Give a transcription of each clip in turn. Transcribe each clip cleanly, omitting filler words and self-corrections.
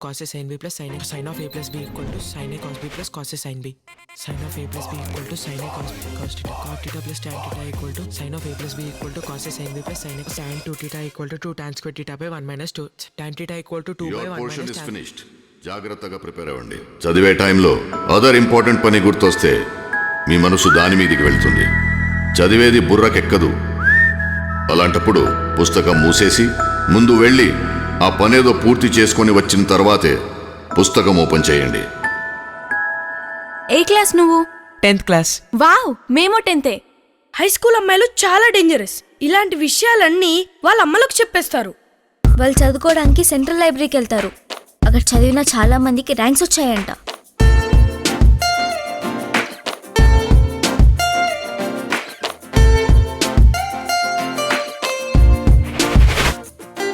cos A sin B plus sin A sin of A plus B equal to sin A cos B plus cos A sin B. Sin of A plus B equal to sin A cos theta. Cot theta plus tan theta equal to sin of A plus B equal to cos A sin B plus sin A tan 2 theta equal to 2 tan square theta by 1 minus 2. Tan theta equal to 2 by 1 portion minus is tan. finished. జాగ్రత్తగా prepare అవ్వండి. చదివే టైంలో other important పని గుర్తొస్తే మీ మనసు దాని మీదికి వెళ్తుంది. చదివేది బుర్రకెక్కదు. అలాంటప్పుడు పుస్తకం మూసేసి ముందు వెళ్ళి ఆ పనేదో పూర్తి చేసుకొని వచ్చిన తర్వాతే పుస్తకం ఓపెన్ చేయండి. ఏ క్లాస్ నువ్వు? 10th class. వావ్, మేము 10th. హై స్కూల్ అమ్మాయిలు చాలా డేంజరస్. ఇలాంటి విషయాలన్నీ వాళ్ళ అమ్మలకు చెప్పేస్తారు. వాళ్ళు చదువుకోవడానికి సెంట్రల్ లైబ్రరీకి వెళ్తారు. అక్కడ చదివిన చాలా మందికి ర్యాంక్స్ వచ్చాయంట.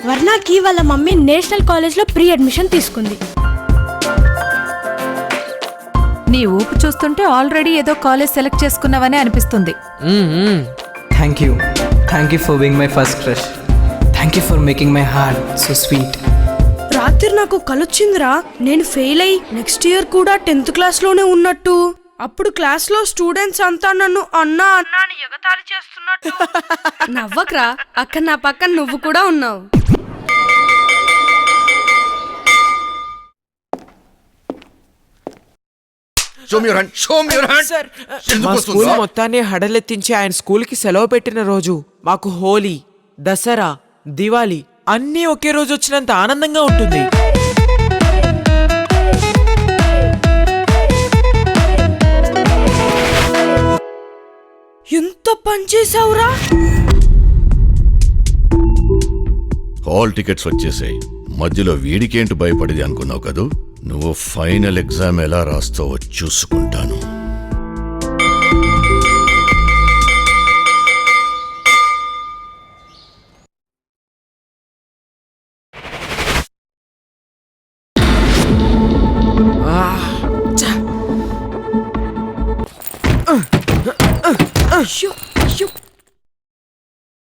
వర్ణాకి వాళ్ళ మమ్మీ నేషనల్ కాలేజ్లో ప్రీ అడ్మిషన్ తీసుకుంది. నీ ఊపు చూస్తుంటే ఆల్రెడీ ఏదో కాలేజ్ సెలెక్ట్ చేసుకున్నావని అనిపిస్తుంది. Thank you for being my first crush. Thank you for making my heart so sweet. రాత్రి నాకు కలొచ్చిందిరా. నేను ఫెయిల్ అయ్యి నెక్స్ట్ ఇయర్ కూడా 10th క్లాస్లోనే ఉన్నట్టు. అప్పుడు క్లాస్లో స్టూడెంట్స్ అంతా నన్ను అన్నా అన్నా అని ఎగతాళి చేస్తున్నట్టు. నవ్వకరా, అక్కడ నా పక్కన నువ్వు కూడా ఉన్నావు. మా స్కూల్ మొత్తాన్ని హడలెత్తించి ఆయన స్కూల్కి సెలవు పెట్టిన రోజు మాకు హోలీ, దసరా, దివాళీ అన్నీ ఒకే రోజు వచ్చినంత ఆనందంగా ఉంటుంది. ఎంత పని చేసావురా. హాల్ టికెట్స్ వచ్చేసాయి. మధ్యలో వీడికేంటి భయపడేది అనుకున్నావు కదూ. నువ్వు ఫైనల్ ఎగ్జామ్ ఎలా రాస్తావో చూసుకుంటాను. అయ్యో,